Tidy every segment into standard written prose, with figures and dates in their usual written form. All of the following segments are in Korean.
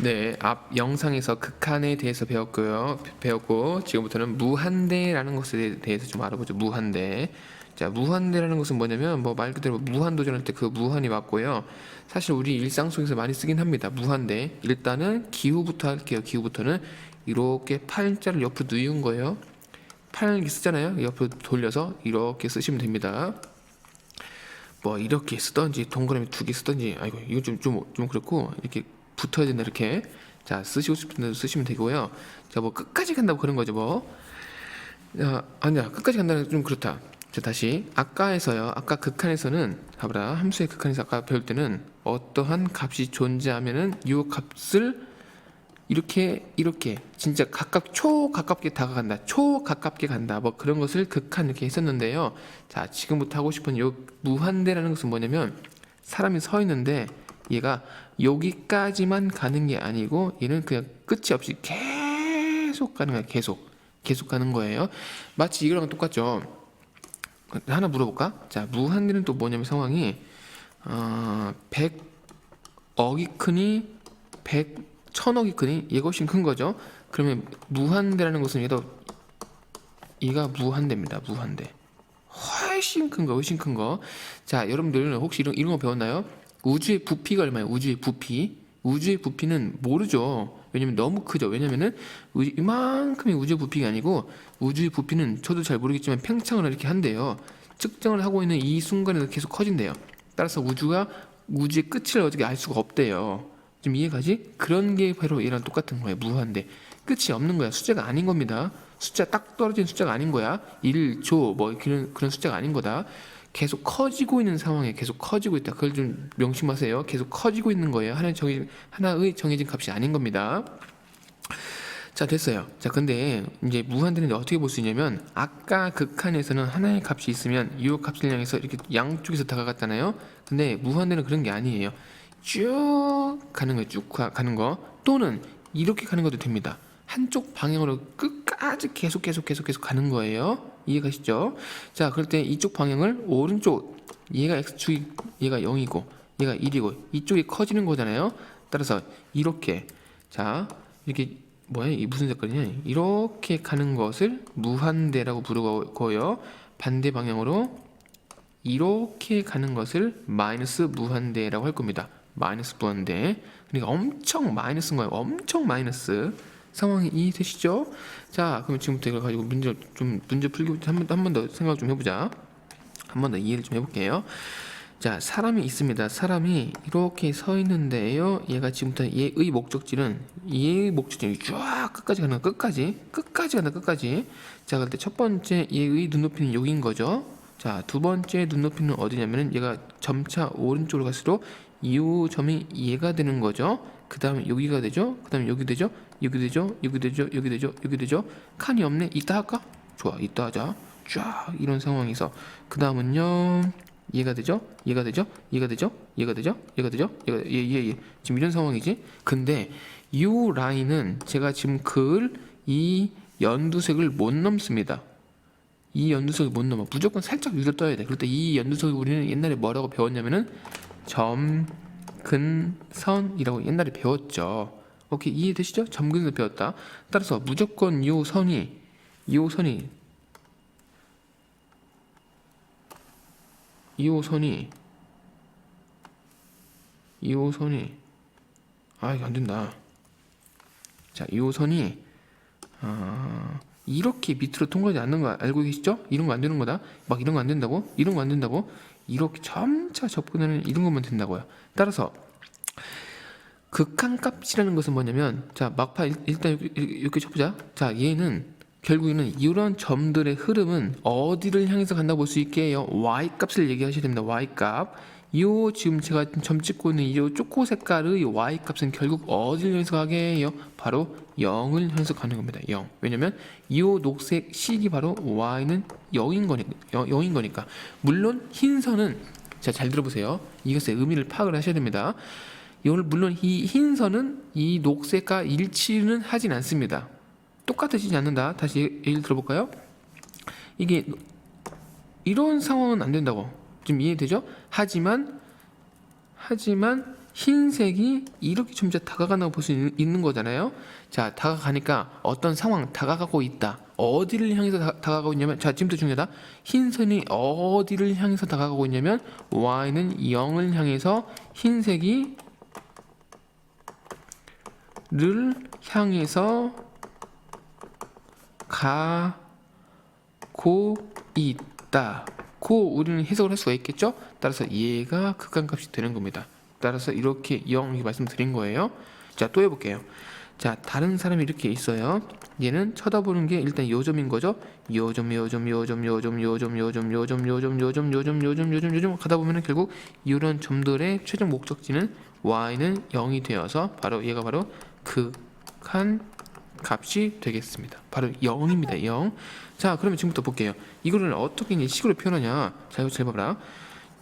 네, 앞 영상에서 극한에 대해서 배웠고 지금부터는 무한대라는 것에 대해서 좀 알아보죠. 무한대. 자, 무한대라는 것은 뭐냐면 뭐 말 그대로 무한도전할 때 그 무한이 맞고요. 사실 우리 일상 속에서 많이 쓰긴 합니다. 무한대. 일단은 기후부터 할게요. 기후부터는 이렇게 팔자를 옆으로 누운 거예요. 팔 쓰잖아요. 옆으로 돌려서 이렇게 쓰시면 됩니다. 뭐 이렇게 쓰던지 동그라미 2개 쓰던지, 아이고 이거 좀 그렇고, 이렇게 붙어야 된다 이렇게. 자, 쓰시고 싶은 대로 쓰시면 되고요. 자, 뭐 끝까지 간다고 그런 거죠 뭐. 아니야, 끝까지 간다는 좀 그렇다. 자, 다시 아까에서요, 아까 극한에서는 봐봐라, 함수의 극한에서 아까 배울 때는 어떠한 값이 존재하면은 이 값을 이렇게 진짜 초가깝게 다가간다, 초가깝게 간다, 뭐 그런 것을 극한 이렇게 했었는데요. 자, 지금부터 하고 싶은 요 무한대라는 것은 뭐냐면, 사람이 서 있는데 얘가 여기까지만 가는 게 아니고 얘는 그냥 끝이 없이 계속 가는 거야. 계속 가는 거예요. 마치 이거랑 똑같죠. 하나 물어볼까? 자, 무한대는 또 뭐냐면 상황이 100억이 크니 1000억이 크니 얘가 훨씬 큰 거죠. 그러면 무한대라는 것은 얘가 무한대입니다. 무한대. 훨씬 큰 거, 훨씬 큰 거. 자, 여러분들 혹시 이런 거 배웠나요? 우주의 부피가 얼마예요? 우주의 부피. 우주의 부피는 모르죠. 왜냐면 너무 크죠. 왜냐면은 이만큼의 우주의 부피가 아니고, 우주의 부피는 저도 잘 모르겠지만 팽창을 이렇게 한대요. 측정을 하고 있는 이 순간에도 계속 커진대요. 따라서 우주의 끝을 어떻게 알 수가 없대요. 좀 이해가지? 그런 게 바로 얘랑 똑같은 거예요. 무한대. 끝이 없는 거야. 숫자가 아닌 겁니다. 숫자 딱 떨어진 숫자가 아닌 거야. 1, 조 뭐 그런 숫자가 아닌 거다. 계속 커지고 있는 상황에 계속 커지고 있다. 그걸 좀 명심하세요. 계속 커지고 있는 거예요. 하나의 정해진 값이 아닌 겁니다. 자, 됐어요. 자, 근데 이제 무한대는 어떻게 볼 수 있냐면, 아까 극한에서는 하나의 값이 있으면 이 값을 향해서 이렇게 양쪽에서 다가갔잖아요. 근데 무한대는 그런 게 아니에요. 쭉 가는 거예요. 쭉 가는 거. 또는 이렇게 가는 것도 됩니다. 한쪽 방향으로 끝까지 계속 가는 거예요. 이해가시죠? 자, 그럴 때 이쪽 방향을 오른쪽, 얘가 x축이, 얘가 0이고 얘가 1이고 이쪽이 커지는 거잖아요. 따라서 이렇게, 자, 이렇게 뭐야, 이 무슨 색깔이냐, 이렇게 가는 것을 무한대라고 부르고요. 반대 방향으로 이렇게 가는 것을 마이너스 무한대라고 할 겁니다. 마이너스 무한대. 그러니까 엄청 마이너스인 거예요. 엄청 마이너스. 상황이 이해되시죠? 자, 그러면 지금부터 이걸 가지고 문제 풀기 한 번 더 생각 좀 해보자. 한 번 더 이해를 좀 해볼게요. 자, 사람이 있습니다. 사람이 이렇게 서 있는데요. 얘가 지금부터 얘의 목적지는 쫙 끝까지 가는 거, 끝까지 간다, 끝까지. 자, 그럴 때 첫 번째 얘의 눈높이는 여기인 거죠. 자, 두 번째 눈높이는 어디냐면은 얘가 점차 오른쪽으로 갈수록 이 점이 얘가 되는 거죠. 그 다음에 여기가 되죠. 그 다음에 여기 되죠. 여기 되죠. 칸이 없네. 이따 할까? 좋아, 이따 하자. 쫙 이런 상황에서 그 다음은요, 얘가 되죠. 지금 이런 상황이지. 근데 이 라인은 제가 지금 이 연두색을 못 넘습니다. 이 연두색을 못 넘어. 무조건 살짝 위로 떠야 돼. 그럴 때 이 연두색을 우리는 옛날에 뭐라고 배웠냐면은 점근선이라고 옛날에 배웠죠. 오케이, 이해되시죠? 점근선 배웠다. 따라서 무조건 이 선이 아, 이거 안 된다. 자, 이 선이 이렇게 밑으로 통과하지 않는 거 알고 계시죠? 이런 거 안 되는 거다. 막 이런 거 안 된다고? 이렇게 점차 접근하는 이런 것만 된다고요. 따라서 극한값이라는 것은 뭐냐면, 자, 막파 일단 이렇게 쳐보자. 자, 얘는 결국에는 이런 점들의 흐름은 어디를 향해서 간다고 볼 수 있게 해요. y값을 얘기하셔야 됩니다. y값. 지금 제가 점 찍고 있는 이 초코 색깔의 y값은 결국 어디를 향해서 가게 해요? 바로 0을 향해서 가는 겁니다. 0. 왜냐면 이 녹색 식이 바로 y는 0인 거니까. 물론 흰 선은, 자, 잘 들어보세요. 이것의 의미를 파악을 하셔야 됩니다. 물론 이 흰 선은 이 녹색과 일치는 하진 않습니다. 똑같아지지 않는다. 다시 예를 들어볼까요? 이게 이런 상황은 안 된다고. 좀 이해되죠? 하지만 흰색이 이렇게 점차 다가간다고 볼 수 있는 거잖아요. 자, 다가가니까 어떤 상황, 다가가고 있다. 어디를 향해서 다가가고 있냐면, 자, 지금부터 중요하다. 흰선이 어디를 향해서 다가가고 있냐면 y는 0을 향해서 흰색이 를 향해서 가고 있다. 고 우리는 해석을 할 수가 있겠죠. 따라서 얘가 극한값이 되는 겁니다. 따라서 이렇게 0 이렇게 말씀드린 거예요. 자, 또 해볼게요. 자, 다른 사람이 이렇게 있어요. 얘는 쳐다보는 게 일단 요점인 거죠. 요점 가다 보면은 결국 이런 점들의 최종 목적지는 y는 0이 되어서 바로 얘가 바로 극한 값이 되겠습니다. 바로 0입니다. 0. 자, 그러면 지금부터 볼게요. 이거를 어떻게 이제 식으로 표현하냐. 자, 이거 잘 봐라.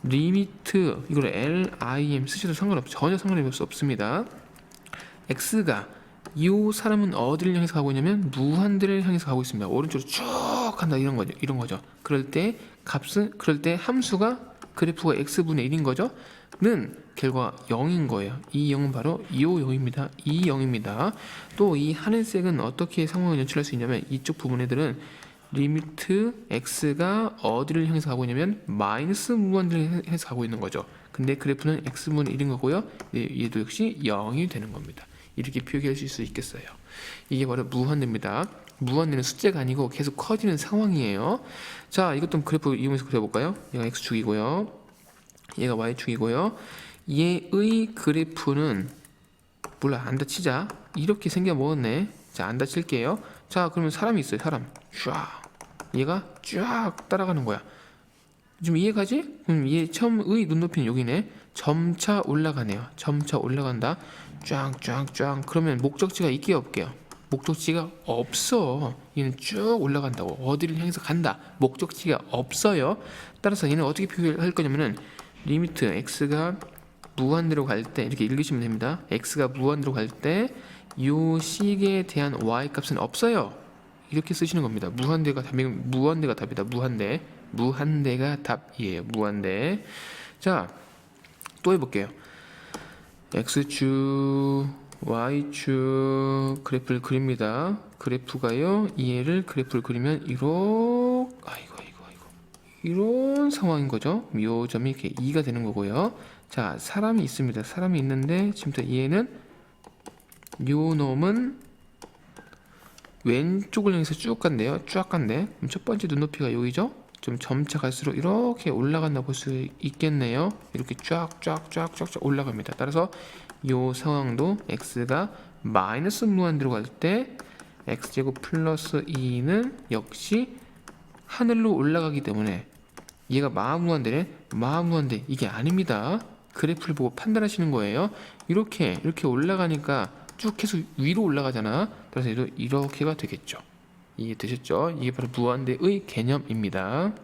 리미트 이거를 lim 쓰셔도 전혀 상관이 없습니다. x가 이 사람은 어디를 향해서 가고 있냐면 무한대를 향해서 가고 있습니다. 오른쪽으로 쭉 간다 이런 거죠. 그럴 때 함수가 그래프가 x분의 1인 거죠. 는 결과 0인 거예요. 이 0은 바로 이 0입니다. 이 0입니다. 또 이 하늘색은 어떻게 상황을 연출할 수 있냐면 이쪽 부분 애들은 리미트 x가 어디를 향해서 가고 있냐면 마이너스 무한대를 향해서 가고 있는 거죠. 근데 그래프는 x분의 1인 거고요. 얘도 역시 0이 되는 겁니다. 이렇게 표기하실 수 있겠어요. 이게 바로 무한대입니다. 무한대는 숫자가 아니고 계속 커지는 상황이에요. 자, 이것도 그래프 이용해서 그려볼까요? 얘가 x축이고요. 얘가 y축이고요. 얘의 그래프는 몰라, 안 다치자. 이렇게 생겨 먹었네. 자, 안 다칠게요. 자, 그러면 사람이 있어요. 사람 쫙, 얘가 쫙 따라가는 거야. 좀 이해가지? 얘 처음의 눈높이는 여기네. 점차 올라가네요. 점차 올라간다. 쫙. 그러면 목적지가 있게요, 없게요? 목적지가 없어. 얘는 쭉 올라간다고. 어디를 향해서 간다. 목적지가 없어요. 따라서 얘는 어떻게 표현할 거냐면은 리미트 x가 무한대로 갈 때 이렇게 읽으시면 됩니다. x가 무한대로 갈 때 요 식에 대한 y 값은 없어요. 이렇게 쓰시는 겁니다. 무한대가 답이다. 무한대가 답이에요. 무한대. 자, 또 해볼게요. x축, y축 그래프를 그립니다. 그래프가요. 얘를 그래프를 그리면 이런 상황인 거죠. 묘점이 이렇게 2가 되는 거고요. 자, 사람이 있습니다. 사람이 있는데 지금부터 얘는 요 놈은 왼쪽을 향해서 쭉 간대요. 쫙 간대. 그럼 첫 번째 눈높이가 여기죠. 좀 점차 갈수록 이렇게 올라간다 볼 수 있겠네요. 이렇게 쫙 올라갑니다. 따라서 요 상황도 x가 마이너스 무한대로 갈 때 x제곱 플러스 2는 역시 하늘로 올라가기 때문에 얘가 마무한대 이게 아닙니다. 그래프를 보고 판단하시는 거예요. 이렇게 올라가니까 쭉 계속 위로 올라가잖아. 그래서 얘도 이렇게가 되겠죠. 이해되셨죠? 이게 바로 무한대의 개념입니다.